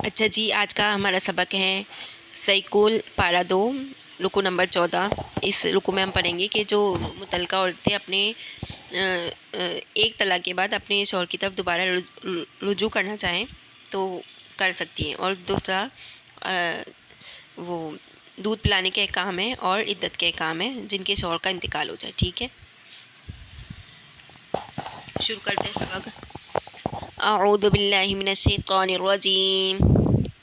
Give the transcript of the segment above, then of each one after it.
اچھا جی، آج کا ہمارا سبق ہے سیکول پارہ 2 رکو نمبر 14۔ اس رکو میں ہم پڑھیں گے کہ جو متعلقہ عورتیں اپنے ایک طلاق کے بعد اپنے شوہر کی طرف دوبارہ رجوع کرنا چاہیں تو کر سکتی ہیں، اور دوسرا وہ دودھ پلانے کے احکام ہے اور عدت کے احکام ہے جن کے شوہر کا انتقال ہو جائے۔ ٹھیک ہے، شروع کرتے ہیں سبق۔ اعوذ باللہ من الشیطان الرجیم،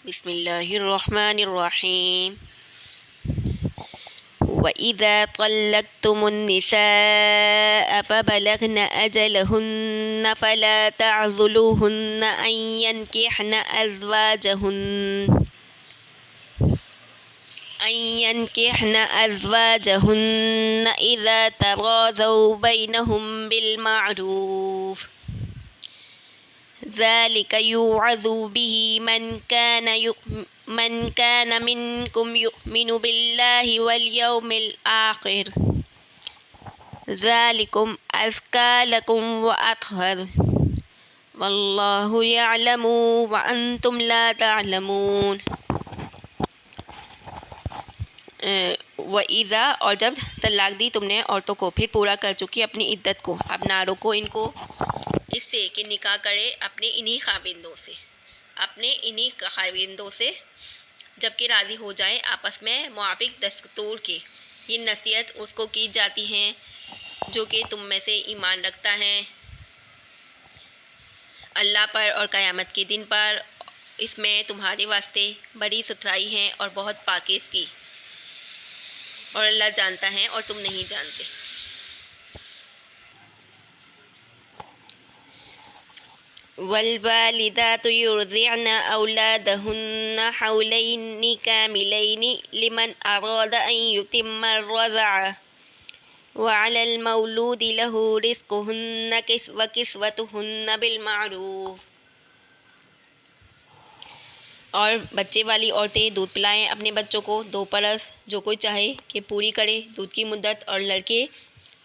بسم اللہ الرحمن الرحیم۔ وَإِذَا طَلَّقْتُمُ النِّسَاءَ فَبَلَغْنَ أَجَلَهُنَّ فَلَا تَعْضُلُوهُنَّ أَن يَنكِحْنَ أَزْوَاجَهُنَّ إِذَا تَرَاضَوْا بَيْنَهُم بِالْمَعْرُوفِ ذَلِكَ يُوعَظُ بِهِ من كان منكم يؤمن بالله واليوم الآخر ذلكم أزكى لكم وأطهر والله يعلم وأنتم لا تعلمون۔ وَإِذَا، اور جب طلاق دی تم نے عورتوں کو، پھر پورا کر چکی اپنی عدت کو، اب نہ روکو ان کو اس سے کہ نکاح کرے اپنے انہی خاوندوں سے جبکہ راضی ہو جائیں آپس میں موافق دستور کے۔ یہ نصیحت اس کو کی جاتی ہے جو کہ تم میں سے ایمان رکھتا ہے اللہ پر اور قیامت کے دن پر، اس میں تمہارے واسطے بڑی ستھرائی ہے اور بہت پاکیزگی، اور اللہ جانتا ہے اور تم نہیں جانتے۔ والوالدات يرضعن أولادهن حولين كاملين لمن أراد أن يتم الرضاعة وعلى المولود له رزقهن وكسوتهن بالمعروف۔ اور بچے والی عورتیں دودھ پلائیں اپنے بچوں کو 2 برس، جو کوئی چاہے کہ پوری کرے دودھ کی مدت، اور لڑکے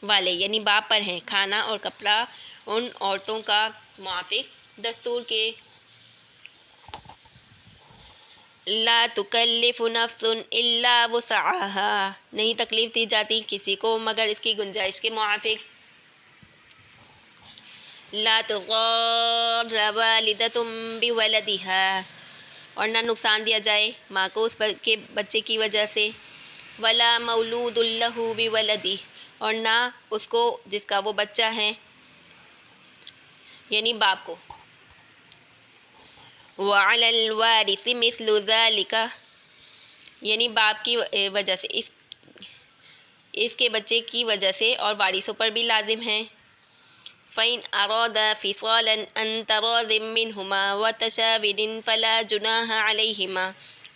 والے یعنی باپ پر ہیں کھانا اور کپڑا ان عورتوں کا موافق دستور کے۔ لا تکلف نفس الا وسعها، نہیں تکلیف دی جاتی کسی کو مگر اس کی گنجائش کے موافق۔ لا تضار والدۃ بولدها، اور نہ نقصان دیا جائے ماں کو اس کے بچے کی وجہ سے۔ ولا مولود لہ بولدہ، اور نہ اس کو جس کا وہ بچہ ہے یعنی باپ کو۔ وعلی الوارث مثل ذلک، یعنی باپ کی وجہ سے اس کے بچے کی وجہ سے، اور وارثوں پر بھی لازم ہے۔ فَإِنْ أَرَادَا فِصَالًا عَنْ تَرَاضٍ مِّنْهُمَا وَتَشَاوُرٍ فَلَا جُنَاحَ عَلَيْهِمَا،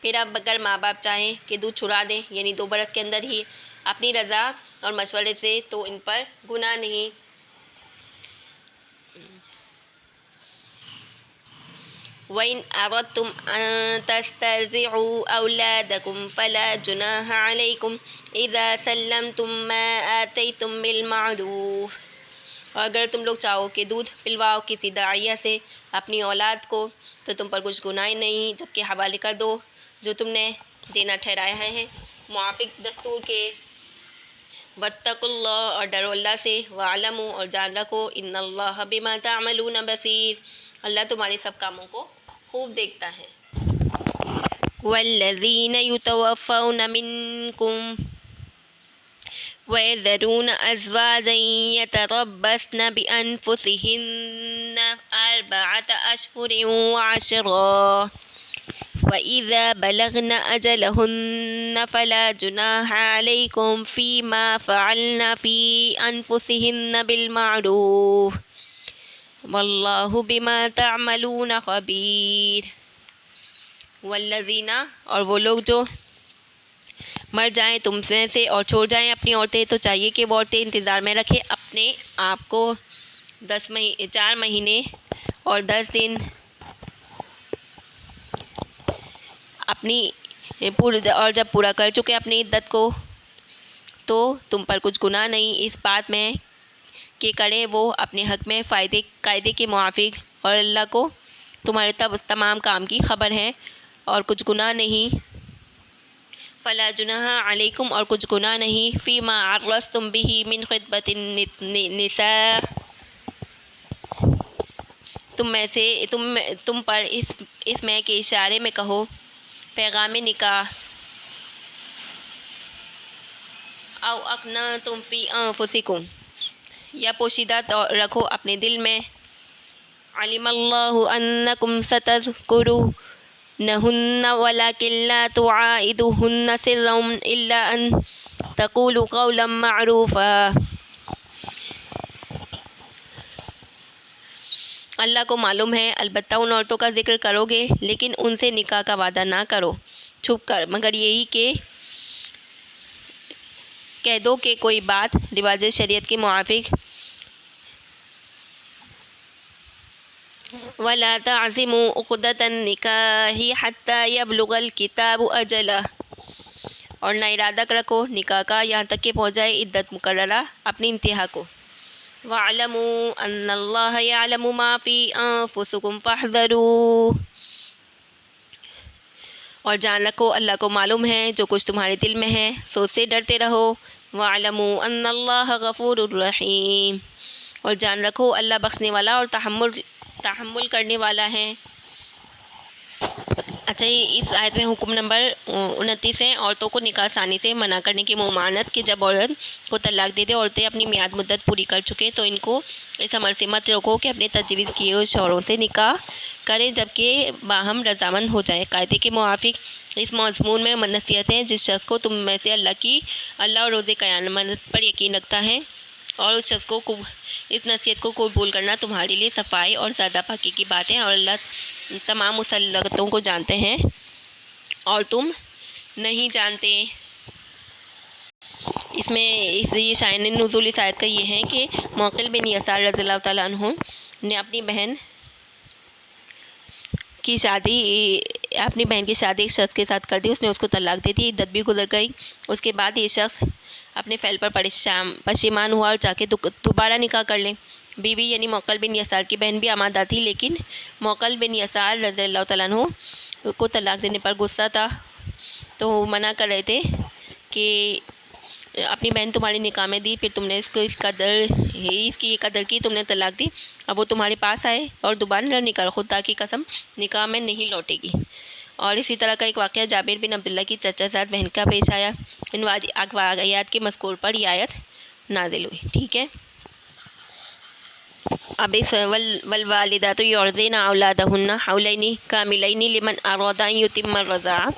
پھر اب اگر ماں باپ چاہیں کہ دودھ چھڑا دیں یعنی 2 برس کے اندر ہی اپنی رضا اور مشورے سے، تو ان پر گناہ نہیں۔ وَإِنْ أَرَدْتُمْ أَن تَسْتَرْضِعُوا أَوْلَادَكُمْ فَلَا جُنَاحَ عَلَيْكُمْ إِذَا سَلَّمْتُم مَّا آتَيْتُم بِالْمَعْرُوفِ، اور اگر تم لوگ چاہو کہ دودھ پلواؤ کسی داعیہ سے اپنی اولاد کو تو تم پر کچھ گناہ نہیں، جبکہ حوالے کر دو جو تم نے دینا ٹھہرایا ہے موافق دستور کے۔ واتقوا اللہ، اور ڈرو اللہ سے۔ واعلموا، اور جان رکھو، ان اللہ بما تعملون بصیر، اللہ تمہارے سب کاموں کو خوب دیکھتا ہے۔ والذین یتوفون منکم وَيَذَرُونَ أَزْوَاجًا يَتَرَبَّصْنَ بِأَنفُسِهِنَّ 4 أشهر وعشرا وَإِذَا بَلَغْنَ أَجَلَهُنَّ فَلَا جُنَاحَ عَلَيْكُمْ فِيمَا فَعَلْنَ فِي أَنفُسِهِنَّ بِالْمَعْرُوفِ وَاللَّهُ بِمَا تَعْمَلُونَ خَبِيرٌ۔ والذین، اور وہ لوگ جو مر جائیں تم میں سے اور چھوڑ جائیں اپنی عورتیں، تو چاہیے کہ وہ عورتیں انتظار میں رکھیں اپنے آپ کو 4 مہینے اور 10 دن اور جب پورا کر چکے اپنی عدت کو تو تم پر کچھ گناہ نہیں اس بات میں کہ کریں وہ اپنے حق میں قاعدے کے موافق اور اللہ کو تمہارے تمام کام کی خبر ہے اور کچھ گناہ نہیں، فلا جناح علیکم اور کچھ گناہ نہیں، فیما عرضتم بہ من خطبۃ النساء تم پر اس میں کے اشارے میں کہو، پیغام نکاح، او اکنتم فی انفسکم یا پوشیدہ رکھو اپنے دل میں، علم اللہ انکم ستذکرونہن ولکن لا تواعدوہن سرا الا ان تقولوا قولا معروفا۔ اللہ کو معلوم ہے البتہ ان عورتوں کا ذکر کرو گے لیکن ان سے نکاح کا وعدہ نہ کرو چھپ کر، مگر یہی کہ کہہ دو کہ کوئی بات رواج شریعت کے موافق، وَلَا تَعْزِمُوا عُقْدَةَ النِّكَاحِ حَتَّى يَبْلُغَ الْكِتَابُ أَجَلَهُ اور نہ ارادہ رکھو نکاح کا یہاں تک کہ پہنچ جائے عدت مقررہ اپنی انتہا کو، وَاعْلَمُوا أَنَّ اللَّهَ يَعْلَمُ مَا فِي أَنفُسِكُمْ فَاحْذَرُوهُ اور جان رکھو اللہ کو معلوم ہے جو کچھ تمہارے دل میں ہے، سو سے ڈرتے رہو، وَاعْلَمُوا أَنَّ اللَّهَ غَفُورٌ رَحِيمٌ اور جان رکھو اللہ بخشنے والا اور تحمل کرنے والا ہے۔ اچھا، اس آیت میں حکم نمبر 29 ہے عورتوں کو نکاح ثانی سے منع کرنے کی ممانعت کہ جب عورت کو طلاق دے دے، عورتیں اپنی میعاد مدت پوری کر چکے تو ان کو اس عمل سے مت روکو کہ اپنے تجویز کیے ہوئے شوہروں سے نکاح کریں جبکہ باہم رضامند ہو جائیں۔ قاعدے کے موافق اس مضمون میں نصیحت ہے، جس شخص کو تم میں سے اللہ اور روز قیامت پر یقین رکھتا ہے اور اس شخص کو اس نصیحت کو قبول کرنا تمہارے لیے صفائی اور زیادہ پاکی کی بات ہے، اور اللہ تمام مسلطوں کو جانتے ہیں اور تم نہیں جانتے۔ اس میں یہ شائن نزول اس آیت کا یہ ہے کہ معقل بن یسار رضی اللہ تعالیٰ عنہ نے اپنی بہن کی شادی ایک شخص کے ساتھ کر دی، اس نے اس کو طلاق دے دی، عدت بھی گزر گئی۔ اس کے بعد یہ شخص اپنے فعل پر پشیمان ہوا اور چاہ کے دوبارہ نکاح کر لیں۔ بیوی یعنی معقل بن یسار کی بہن بھی آمادہ تھی، لیکن معقل بن یسار رضی اللہ تعالیٰ عنہ کو طلاق دینے پر غصہ تھا تو وہ منع کر رہے تھے کہ اپنی بہن تمہاری نکاح میں دی، پھر تم نے اس کی یہ قدر کی، تم نے طلاق دی، اب وہ تمہارے پاس آئے اور دوبارہ نہ نکاح، خدا کی قسم نکاح میں نہیں لوٹے گی۔ اور اسی طرح کا ایک واقعہ جابر بن عبداللہ کی چچا زاد بہن کا پیش آیا۔ ان واقعات کے مذکور پر یہ آیت نازل ہوئی، ٹھیک ہے۔ اب اس والوالدات یرضعن اولادہن حولین کاملین لمن اراد ان یتم الرضاعہ،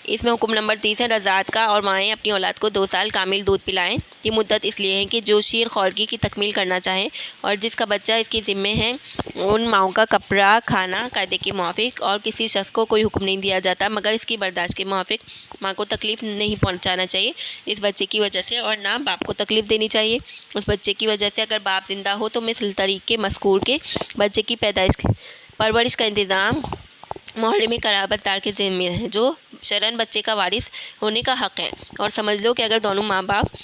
اس میں حکم نمبر 30 ہے رضاعت کا، اور مائیں اپنی اولاد کو 2 سال کامل دودھ پلائیں۔ یہ مدت اس لیے ہے کہ جو شیر خورگی کی تکمیل کرنا چاہے اور جس کا بچہ اس کے ذمے ہے، ان ماؤں کا کپڑا کھانا قاعدے کے موافق، اور کسی شخص کو کوئی حکم نہیں دیا جاتا مگر اس کی برداشت کے موافق ماں کو تکلیف نہیں پہنچانا چاہیے اس بچے کی وجہ سے، اور نہ باپ کو تکلیف دینی چاہیے اس بچے کی وجہ سے۔ اگر باپ زندہ ہو تو مثل طریق کے مذکور کے بچے کی پرورش کا انتظام محرم قرابت دار کے ذمے ہے جو شرعاً بچے کا وارث ہونے کا حق ہے، اور سمجھ لو کہ اگر دونوں ماں باپ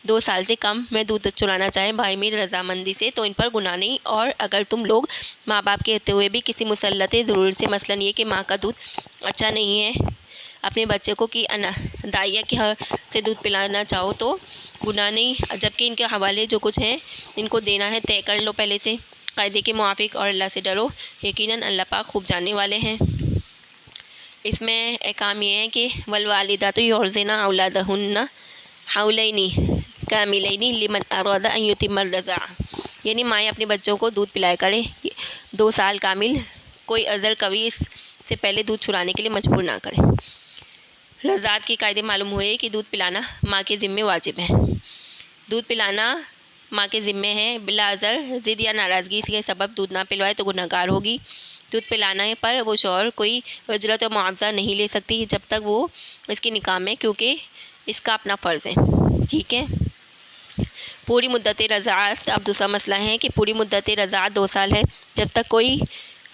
2 سال سے کم میں دودھ چلانا چاہیں باہمی رضامندی سے تو ان پر گناہ نہیں، اور اگر تم لوگ ماں باپ کے ہوتے ہوئے بھی کسی مسلط ضرورت سے، مثلاً یہ کہ ماں کا دودھ اچھا نہیں ہے، اپنے بچے کو کی دائیا کے سے دودھ پلانا چاہو تو گناہ نہیں، جبکہ ان کے حوالے جو کچھ ہیں ان کو دینا ہے طے کر لو پہلے سے قاعدے کے موافق، اور اللہ سے ڈرو، یقیناً اللہ پاک خوب جاننے والے ہیں۔ اس میں احکام یہ ہے کہ والوالدات یرضعن اولادہن حولین کاملین لمن اراد ان یتم الرضاعہ، یعنی مائیں اپنے بچوں کو دودھ پلایا کریں 2 سال کامل، کوئی عذر کبھی اس سے پہلے دودھ چھڑانے کے لیے مجبور نہ کرے۔ رضاعت کے قاعدے معلوم ہوئے کہ دودھ پلانا ماں کے ذمے واجب ہے، دودھ پلانا ماں کے ذمے ہے، بلا عذر ضد یا ناراضگی کے سبب دودھ نہ پلوائے تو گناہ گار ہوگی۔ دودھ پلانے پر وہ شوہر کوئی اجرت و معاوضہ نہیں لے سکتی جب تک وہ اس کی نکاح میں، کیونکہ اس کا اپنا فرض ہے، ٹھیک ہے۔ پوری مدت رضاعت، اب دوسرا مسئلہ ہے کہ پوری مدت رضاعت 2 سال ہے، جب تک کوئی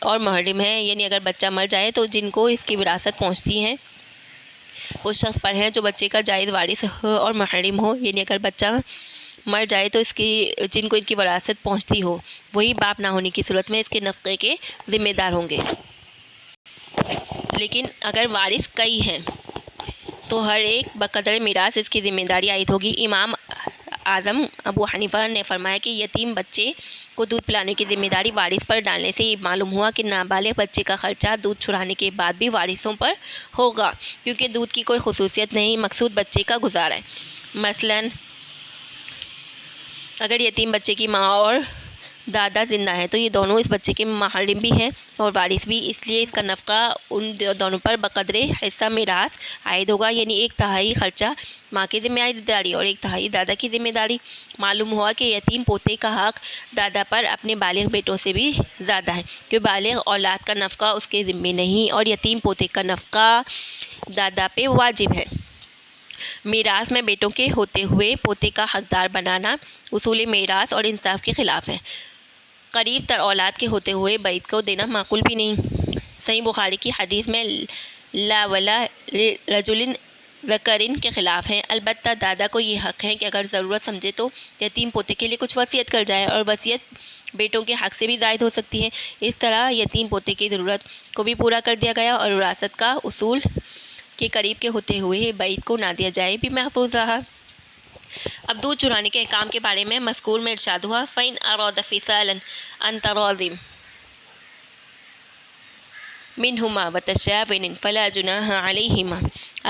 اور محرم ہیں، یعنی اگر بچہ مر جائے تو جن کو اس کی وراثت پہنچتی ہے اس شخص پر ہے جو بچے کا جائز وارث ہو اور محرم ہو، یعنی اگر بچہ مر جائے تو اس کی جن کو ان کی وراثت پہنچتی ہو وہی باپ نہ ہونے کی صورت میں اس کے نفقے کے ذمہ دار ہوں گے۔ لیکن اگر وارث کئی ہیں تو ہر ایک بقدر میراث اس کی ذمہ داری عائد ہوگی۔ امام اعظم ابو حنیفہ نے فرمایا کہ یتیم بچے کو دودھ پلانے کی ذمہ داری وارث پر ڈالنے سے یہ معلوم ہوا کہ نابالغ بچے کا خرچہ دودھ چھڑانے کے بعد بھی وارثوں پر ہوگا، کیونکہ دودھ کی کوئی خصوصیت نہیں، مقصود بچے کا گزارا ہے۔ مثلاً اگر یتیم بچے کی ماں اور دادا زندہ ہے تو یہ دونوں اس بچے کے محرم بھی ہیں اور وارث بھی، اس لیے اس کا نفقہ ان دونوں پر بقدر حصہ میراث عائد ہوگا، یعنی 1/3 خرچہ ماں کی ذمہ داری اور 1/3 دادا کی ذمہ داری۔ معلوم ہوا کہ یتیم پوتے کا حق دادا پر اپنے بالغ بیٹوں سے بھی زیادہ ہے، کیونکہ بالغ اولاد کا نفقہ اس کے ذمہ نہیں اور یتیم پوتے کا نفقہ دادا پہ واجب ہے۔ میراث میں بیٹوں کے ہوتے ہوئے پوتے کا حقدار بنانا اصول میراث اور انصاف کے خلاف ہے۔ قریب تر اولاد کے ہوتے ہوئے بعید کو دینا معقول بھی نہیں۔ صحیح بخاری کی حدیث میں لا ولا رجل ذکرن کے خلاف ہے۔ البتہ دادا کو یہ حق ہے کہ اگر ضرورت سمجھے تو یتیم پوتے کے لیے کچھ وصیت کر جائے، اور وصیت بیٹوں کے حق سے بھی زائد ہو سکتی ہے۔ اس طرح یتیم پوتے کی ضرورت کو بھی پورا کر دیا گیا اور وراثت کا اصول کے قریب کے ہوتے ہوئے بعید کو نہ دیا جائے بھی محفوظ رہا۔ اب دودھ چرانے کے احکام کے بارے میں مذکور میں ارشاد ہوا فَإِنْ أَرَادَ فِصَالًا عَنْ تَرَاضٍ مِنْهُمَا وَتَشَاوُرٍ فَلَا جُنَاحَ عَلَيْهِمَا۔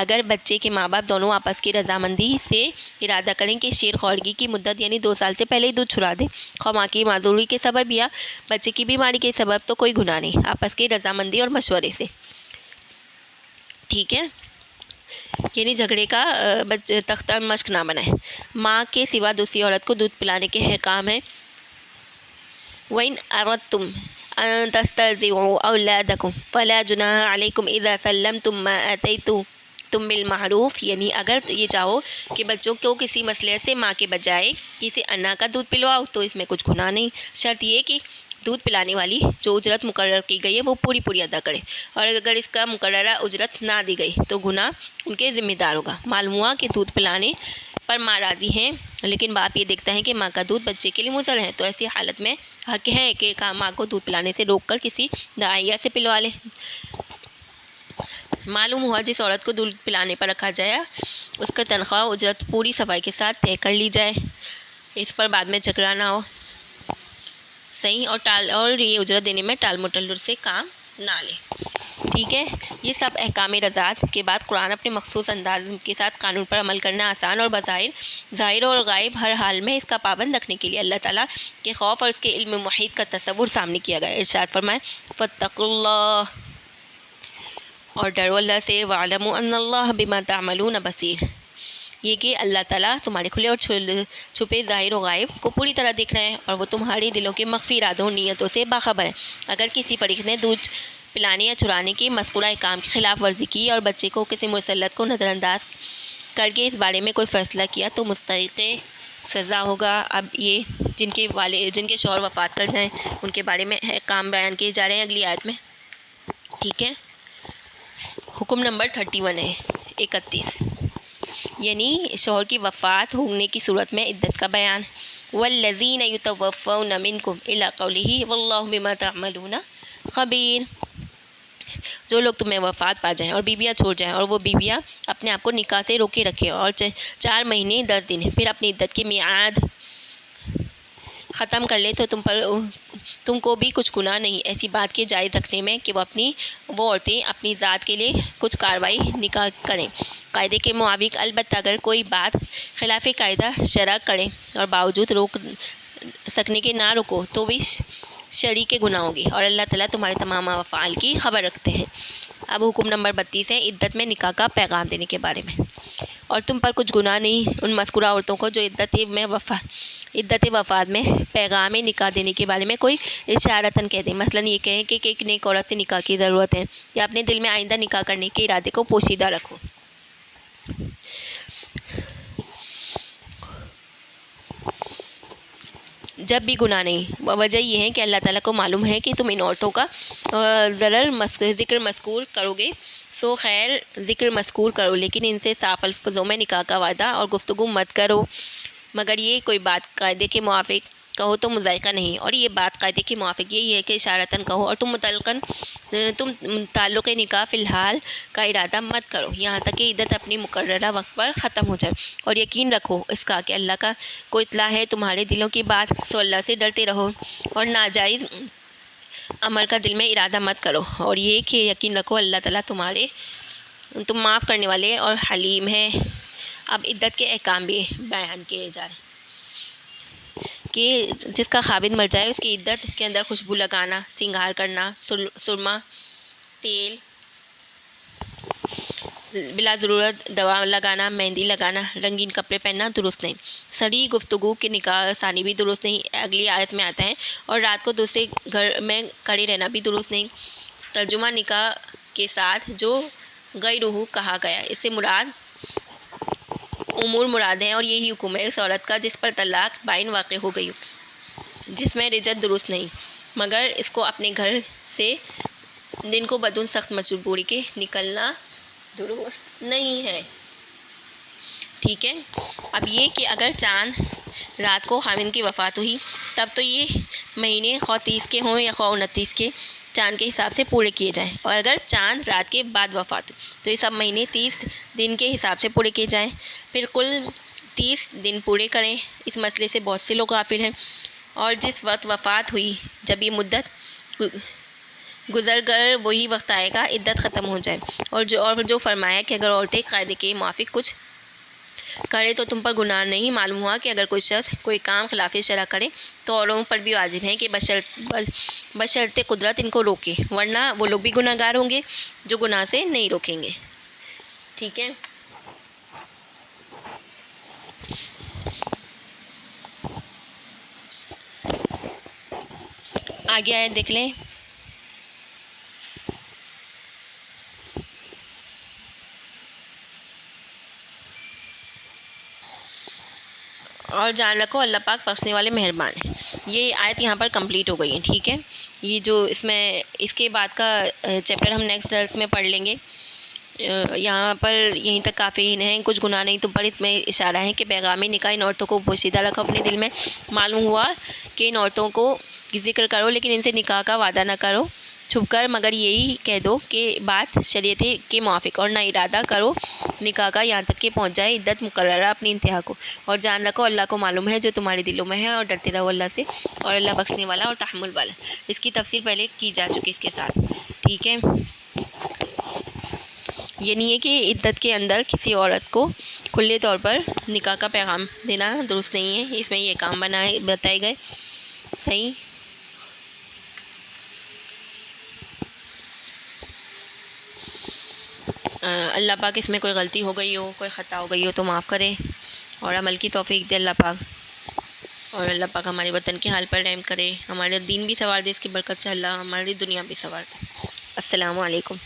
اگر بچے کے ماں باپ دونوں آپس کی رضامندی سے ارادہ کریں کہ شیر خورگی کی مدت یعنی 2 سال سے پہلے ہی دودھ چھڑا دیں، خواہ ماں کی معذوری کے سبب یا بچے کی بیماری کے سبب، تو کوئی گناہ نہیں، آپس کی رضامندی اور مشورے سے، ٹھیک ہے، یعنی جھگڑے کا تختہ مشق نہ بنائے۔ ماں کے سوا دوسری عورت کو دودھ پلانے کے احکام ہیں۔ وَإِنْ أَرَدْتُمْ أَن تَسْتَرْضِعُوا أَوْلَادَكُمْ فَلَا جُنَاحَ عَلَيْكُمْ إِذَا سَلَّمْتُم مَّا آتَيْتُم بِالْمَعْرُوفِ، یعنی اگر یہ چاہو کہ بچوں کو کسی مصلحت سے ماں کے بجائے کسی انا کا دودھ پلواؤ تو اس میں کچھ گناہ نہیں، شرط یہ کہ دودھ پلانے والی جو اجرت مقرر کی گئی ہے وہ پوری ادا کرے، اور اگر اس کا مقررہ اجرت نہ دی گئی تو گناہ ان کے ذمہ دار ہوگا۔ معلوم ہوا کہ دودھ پلانے پر ماں راضی ہیں، لیکن باپ یہ دیکھتا ہے کہ ماں کا دودھ بچے کے لیے مضر ہے، تو ایسی حالت میں حق ہے کہ ماں کو دودھ پلانے سے روک کر کسی داعیہ سے پلوا لے۔ معلوم ہوا جس عورت کو دودھ پلانے پر رکھا جائے اس کا تنخواہ اجرت پوری صفائی کے ساتھ طے کر لی جائے، اس پر بعد میں جھگڑا نہ ہو، صحیح، اور یہ اجرت دینے میں ٹال مٹول سے کام نہ لے، ٹھیک ہے۔ یہ سب احکام رضاعت کے بعد قرآن اپنے مخصوص انداز کے ساتھ قانون پر عمل کرنا آسان اور بظاہر ظاہر اور غائب ہر حال میں اس کا پابند رکھنے کے لیے اللہ تعالیٰ کے خوف اور اس کے علم محیط کا تصور سامنے کیا گیا۔ ارشاد فرمائے فَاتَّقُوا اللَّهَ، اور ڈرو اللہ سے، وَاعْلَمُوا أَنَّ اللَّهَ بِمَا تَعْمَلُونَ بَصِيرٌ، یہ کہ اللہ تعالیٰ تمہارے کھلے اور چھپے ظاہر و غائب کو پوری طرح دیکھ رہے ہیں اور وہ تمہارے دلوں کے مخفی ارادوں نیتوں سے باخبر ہے۔ اگر کسی فریق نے دودھ پلانے یا چرانے کے مذکورہ احکام کی خلاف ورزی کی اور بچے کو کسی مسلط کو نظر انداز کر کے اس بارے میں کوئی فیصلہ کیا تو مستحق سزا ہوگا۔ اب یہ جن کے شوہر وفات کر جائیں ان کے بارے میں احکام بیان کیے جا رہے ہیں اگلی آیت میں، ٹھیک ہے۔ حکم نمبر 31 ہے 31، یعنی شوہر کی وفات ہونے کی صورت میں عدت کا بیان۔ والذین یتوفون منکم الی قولہ واللہ بما تعملون خبیر، جو لوگ تمہیں وفات پا جائیں اور بیویاں چھوڑ جائیں اور وہ بیویاں اپنے آپ کو نکاح سے روکے رکھیں اور 4 مہینے 10 دن پھر اپنی عدت کی میعاد ختم کر لیں تو تم کو بھی کچھ گناہ نہیں ایسی بات کے جائز رکھنے میں کہ وہ عورتیں اپنی ذات کے لیے کچھ کارروائی نکاح کریں قاعدے کے موافق، البتہ اگر کوئی بات خلاف قاعدہ شرع کرے اور باوجود روک سکنے کے نہ رکو تو بھی شرعی کے گناہ ہوگی، اور اللہ تعالیٰ تمہارے تمام افعال کی خبر رکھتے ہیں۔ اب حکم نمبر 32 ہے عدت میں نکاح کا پیغام دینے کے بارے میں۔ اور تم پر کچھ گناہ نہیں ان مذکورہ عورتوں کو جو عدت وفات میں پیغام نکاح دینے کے بارے میں کوئی اشارتاً کہہ دیں، مثلاً یہ کہیں کہ ایک نیک عورت سے نکاح کی ضرورت ہے، یا اپنے دل میں آئندہ نکاح کرنے کے ارادے کو پوشیدہ رکھو۔ جب بھی گناہ نہیں، وجہ یہ ہے کہ اللہ تعالیٰ کو معلوم ہے کہ تم ان عورتوں کا ذکر مذکور کرو گے، سو خیر ذکر مذکور کرو، لیکن ان سے صاف الفاظوں میں نکاح کا وعدہ اور گفتگو مت کرو، مگر یہ کوئی بات قاعدے کے موافق کہو تو مذائقہ نہیں، اور یہ بات قاعدے کے موافق یہی ہے کہ اشارتاً کہو، اور تم تعلق نکاح فی الحال کا ارادہ مت کرو یہاں تک کہ عدت اپنی مقررہ وقت پر ختم ہو جائے، اور یقین رکھو اس کا کہ اللہ کا کو اطلاع ہے تمہارے دلوں کی بات، سو اللہ سے ڈرتے رہو اور ناجائز عمل کا دل میں ارادہ مت کرو، اور یہ کہ یقین رکھو اللہ تعالیٰ تم معاف کرنے والے اور حلیم ہے۔ اب عدت کے احکام بھی بیان کیے جا رہے ہیں کہ جس کا خاوند مر جائے اس کی عدت کے اندر خوشبو لگانا، سنگار کرنا، سرما، تیل، بلا ضرورت دوا لگانا، مہندی لگانا، رنگین کپڑے پہننا درست نہیں، سری گفتگو کے نکاح ثانی بھی درست نہیں، اگلی آیت میں آتا ہے، اور رات کو دوسرے گھر میں کھڑے رہنا بھی درست نہیں۔ ترجمہ نکاح کے ساتھ جو غیرہ کہا گیا، اس سے مراد امور مراد ہیں، اور یہی حکم ہے اس عورت کا جس پر طلاق بائن واقع ہو گئی ہو، جس میں رجعت درست نہیں، مگر اس کو اپنے گھر سے دن کو بدون سخت مجبوری کے نکلنا درست نہیں ہے۔ ٹھیک ہے، اب یہ کہ اگر چاند رات کو خاوند کی وفات ہوئی تب تو یہ مہینے خواہ 30 کے ہوں یا خواہ 29 کے چاند کے حساب سے پورے کیے جائیں، اور اگر چاند رات کے بعد وفات ہو تو یہ سب مہینے 30 دن کے حساب سے پورے کیے جائیں، پھر کل 30 دن پورے کریں۔ اس مسئلے سے بہت سے لوگ غافل ہیں، اور جس وقت وفات ہوئی جب یہ مدت گزر کر وہی وقت آئے گا عدت ختم ہو جائے، اور جو فرمایا کہ اگر عورتیں قاعدے کے موافق کچھ کرے تو تم پر گناہ نہیں، معلوم ہوا کہ اگر کوئی شخص کوئی کام خلاف شرع کرے تو اوروں پر بھی واجب ہے کہ بشرط قدرت ان کو روکے، ورنہ وہ لوگ بھی گناہ گار ہوں گے جو گناہ سے نہیں روکیں گے۔ ٹھیک ہے، آگے آیت دیکھ لیں۔ اور جان رکھو اللہ پاک بخشنے والے مہربان ہیں۔ یہ آیت یہاں پر کمپلیٹ ہو گئی ہے۔ ٹھیک ہے، یہ جو اس کے بعد کا چیپٹر ہم نیکسٹ درس میں پڑھ لیں گے۔ یہاں پر یہیں تک کافی ہیں، کچھ گناہ نہیں تم پر، اس میں اشارہ ہے کہ پیغام نکاح ان عورتوں کو پوشیدہ رکھو اپنے دل میں، معلوم ہوا کہ ان عورتوں کو ذکر کرو لیکن ان سے نکاح کا وعدہ نہ کرو چھپ کر، مگر یہی کہہ دو کہ بات شریعت کے موافق، اور نہ ارادہ کرو نکاح کا یہاں تک کہ پہنچ جائے عدت مقررہ اپنی انتہا کو، اور جان رکھو اللہ کو معلوم ہے جو تمہارے دلوں میں ہے، اور ڈرتے رہو اللہ سے، اور اللہ بخشنے والا اور تحمل والا۔ اس کی تفسیر پہلے کی جا چکی اس کے ساتھ۔ ٹھیک ہے، یہ نہیں ہے کہ عدت کے اندر کسی عورت کو کھلے طور پر نکاح کا پیغام دینا درست نہیں ہے، اس میں یہ کام بتائے گئے۔ صحیح، اللہ پاک اس میں کوئی غلطی ہو گئی ہو، کوئی خطا ہو گئی ہو تو معاف کرے، اور عمل کی توفیق دے اللہ پاک، اور اللہ پاک ہمارے وطن کے حال پر رحم کرے، ہمارے دین بھی سنوار دے اس کی برکت سے، اللہ ہماری دنیا بھی سنوار دے۔ السلام علیکم۔